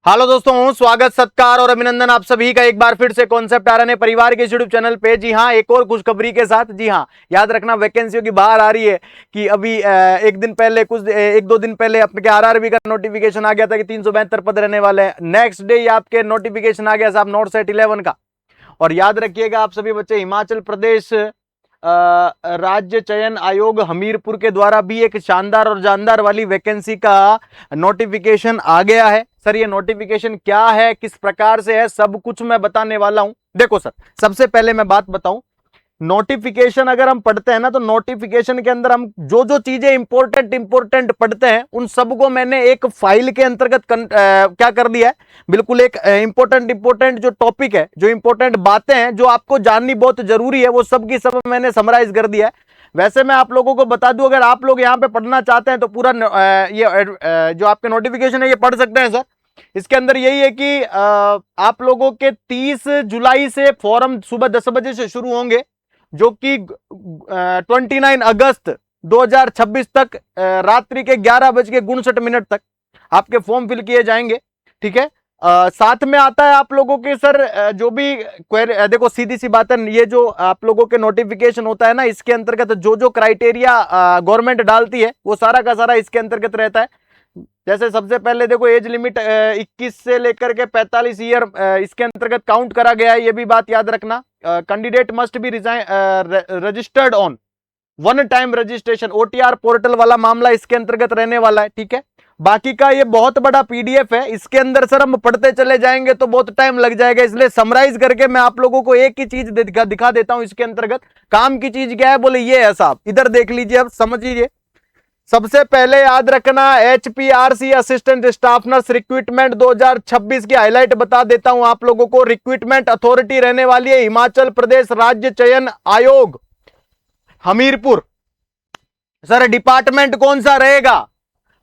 Hello दोस्तों, स्वागत सत्कार और अभिनंदन आप सभी का एक बार फिर से कॉन्सेप्ट आरएनए परिवार के यूट्यूब चैनल पे। जी हाँ, एक और खुशखबरी के साथ। जी हाँ, याद रखना वैकेंसियों की बाहर आ रही है कि अभी एक दिन पहले एक दो दिन पहले आपके आरआरबी का नोटिफिकेशन आ गया था कि 372 पद रहने वाले हैं। नेक्स्ट डे आपके नोटिफिकेशन आ गया साहब नॉर्थ सेट 11 का। और याद रखिएगा आप सभी बच्चे, हिमाचल प्रदेश राज्य चयन आयोग हमीरपुर के द्वारा भी एक शानदार और जानदार वाली वैकेंसी का नोटिफिकेशन आ गया है। सर ये नोटिफिकेशन क्या है, किस प्रकार से है, सब कुछ मैं बताने वाला हूं। देखो सर, सबसे पहले मैं बात बताऊं, नोटिफिकेशन अगर हम पढ़ते हैं ना तो नोटिफिकेशन के अंदर हम जो जो चीजें इंपॉर्टेंट पढ़ते हैं उन सबको मैंने एक फाइल के अंतर्गत क्या कर दिया है, बिल्कुल एक इंपॉर्टेंट जो टॉपिक है, जो इंपॉर्टेंट बातें हैं जो आपको जाननी बहुत जरूरी है, वो सब की सब मैंने समराइज कर दिया है। वैसे मैं आप लोगों को बता दूं, अगर आप लोग यहाँ पे पढ़ना चाहते हैं तो पूरा ये जो आपके नोटिफिकेशन है ये पढ़ सकते हैं सर। इसके अंदर यही है कि आप लोगों के 30 जुलाई से फॉर्म सुबह 10 बजे से शुरू होंगे, जो कि 29 अगस्त 2026 तक रात्रि के 11:59 तक आपके फॉर्म फिल किए जाएंगे। ठीक है। साथ में आता है आप लोगों के सर जो भी क्वेरी, देखो सीधी सी बात है, ये जो आप लोगों के नोटिफिकेशन होता है ना, इसके अंतर्गत जो जो क्राइटेरिया गवर्नमेंट डालती है वो सारा का सारा इसके अंतर्गत रहता है। जैसे सबसे पहले देखो, एज लिमिट 21 से लेकर के 45 ईयर इसके अंतर्गत काउंट करा गया है, ये भी बात याद रखना। Candidate must be registered on one time registration, OTR portal वाला मामला इसके अंतर्गत रहने वाला है। ठीक है। बाकी का ये बहुत बड़ा पीडीएफ है, इसके अंदर सर हम पढ़ते चले जाएंगे तो बहुत टाइम लग जाएगा, इसलिए समराइज करके मैं आप लोगों को एक ही चीज दिखा देता हूं। इसके अंतर्गत काम की चीज क्या है, बोले ये है साहब, इधर देख लीजिए, अब समझ लीजिए। सबसे पहले याद रखना, एचपीआरसी असिस्टेंट स्टाफ नर्स रिक्रूटमेंट 2026 की हाईलाइट बता देता हूं आप लोगों को। रिक्रूटमेंट अथॉरिटी रहने वाली है हिमाचल प्रदेश राज्य चयन आयोग हमीरपुर। सर डिपार्टमेंट कौन सा रहेगा?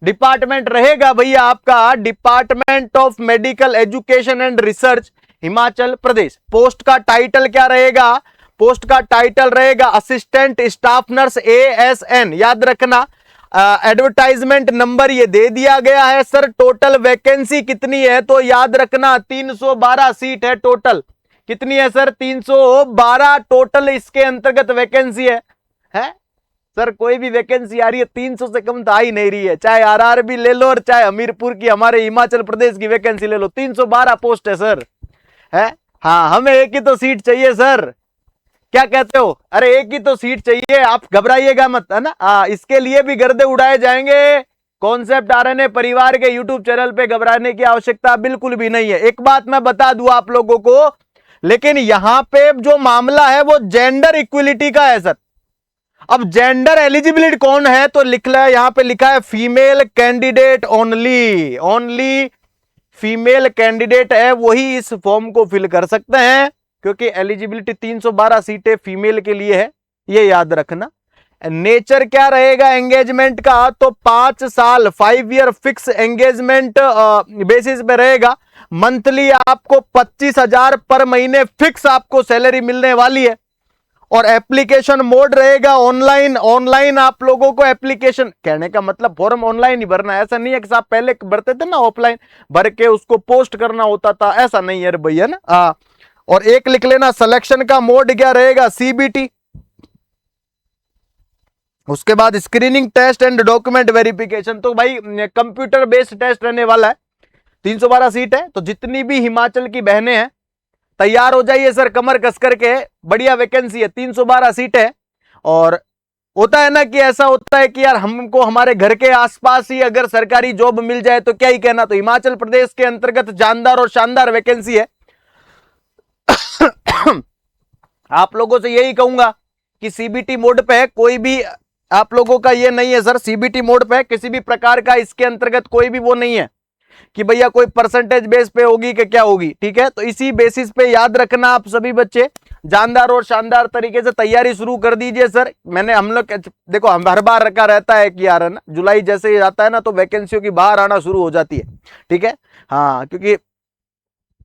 डिपार्टमेंट रहेगा भैया आपका department of medical education and research Himachal Pradesh. Post का टाइटल क्या रहेगा? पोस्ट का टाइटल रहेगा असिस्टेंट स्टाफ नर्स ASN। याद रखना, एडवर्टाइजमेंट नंबर ये दे दिया गया है। सर टोटल वैकेंसी कितनी है तो याद रखना 312 सीट है टोटल। कितनी है सर? 312 टोटल इसके अंतर्गत वैकेंसी है? सर कोई भी वैकेंसी आ रही है 300 से कम तो आ ही नहीं रही है, चाहे आरआरबी ले लो और चाहे हमीरपुर की हमारे हिमाचल प्रदेश की वैकेंसी ले लो, 312 पोस्ट है सर। है हाँ, हमें एक ही तो सीट चाहिए सर। क्या कहते हो? अरे एक ही तो सीट चाहिए, आप घबराइएगा मत, है ना। इसके लिए भी गर्दे उड़ाए जाएंगे। कॉन्सेप्ट आरएनए परिवार के यूट्यूब चैनल पे घबराने की आवश्यकता बिल्कुल भी नहीं है। एक बात मैं बता दूं आप लोगों को, लेकिन यहां पे जो मामला है वो जेंडर इक्विलिटी का है सर। अब जेंडर एलिजिबिलिटी कौन है तो लिख ला, यहां पे लिखा है female candidate only. Only female candidate है वही इस फॉर्म को फिल कर सकते हैं, क्योंकि एलिजिबिलिटी 312 सीटें फीमेल के लिए है, ये याद रखना। नेचर क्या रहेगा एंगेजमेंट का? तो 5 साल 5 ईयर फिक्स एंगेजमेंट बेसिस पे रहेगा। मंथली आपको 25,000 पर महीने फिक्स आपको सैलरी मिलने वाली है। और एप्लीकेशन मोड रहेगा ऑनलाइन। ऑनलाइन आप लोगों को एप्लीकेशन, कहने का मतलब फॉर्म ऑनलाइन ही भरना है, ऐसा नहीं है कि साहब पहले भरते थे ना ऑफलाइन भर के उसको पोस्ट करना होता था, ऐसा नहीं है भैया ना। और एक लिख लेना, सिलेक्शन का मोड क्या रहेगा? CBT। उसके बाद screening test and document verification, तो भाई कंप्यूटर बेस्ड टेस्ट रहने वाला है। 312 सीट है, तो जितनी भी हिमाचल की बहनें हैं तैयार हो जाइए सर, कमर कस करके, बढ़िया वैकेंसी है, 312 सीट है। और होता है ना कि ऐसा होता है कि यार हमको हमारे घर के आसपास ही अगर सरकारी जॉब मिल जाए तो क्या ही कहना। तो हिमाचल प्रदेश के अंतर्गत जानदार और शानदार वैकेंसी है। आप लोगों से यही कहूंगा कि CBT मोड पे है, कोई भी आप लोगों का ये नहीं है सर, CBT मोड पे किसी भी प्रकार का इसके अंतर्गत कोई भी वो नहीं है कि भैया कोई परसेंटेज बेस पे होगी कि क्या होगी। ठीक है, तो इसी बेसिस पे याद रखना आप सभी बच्चे जानदार और शानदार तरीके से तैयारी शुरू कर दीजिए सर। मैंने हम लोग देखो, हम हर बार रखा रहता है कि यार है ना, जुलाई जैसे ही आता है ना तो वैकेंसियों की बाहर आना शुरू हो जाती है। ठीक है, हाँ, क्योंकि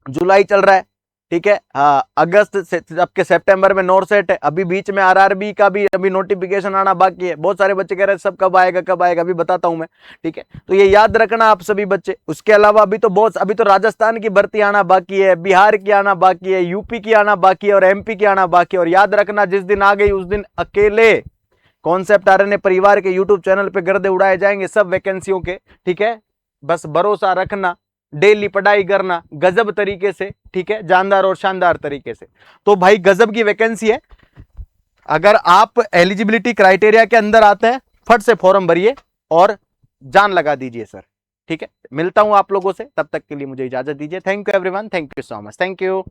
जुलाई चल रहा है, ठीक है। हाँ, अगस्त से आपके सितंबर में नॉर्सेट है, अभी बीच में आरआरबी का भी अभी नोटिफिकेशन आना बाकी है। बहुत सारे बच्चे कह रहे हैं सब कब आएगा कब आएगा, अभी बताता हूं मैं। ठीक है, तो ये याद रखना आप सभी बच्चे। उसके अलावा अभी तो राजस्थान की भर्ती आना बाकी है, बिहार की आना बाकी है, यूपी की आना बाकी है और एमपी की आना बाकी है। और याद रखना जिस दिन आ गई उस दिन अकेले कॉन्सेप्ट आरएनए परिवार के यूट्यूब चैनल पे गर्दे उड़ाए जाएंगे सब वैकेंसियों के। ठीक है, बस भरोसा रखना, डेली पढ़ाई करना गजब तरीके से। ठीक है, जानदार और शानदार तरीके से। तो भाई गजब की वैकेंसी है। अगर आप एलिजिबिलिटी क्राइटेरिया के अंदर आते हैं, फट से फॉर्म भरिए और जान लगा दीजिए सर। ठीक है, मिलता हूं आप लोगों से, तब तक के लिए मुझे इजाजत दीजिए। Thank you everyone, thank you so much, thank you.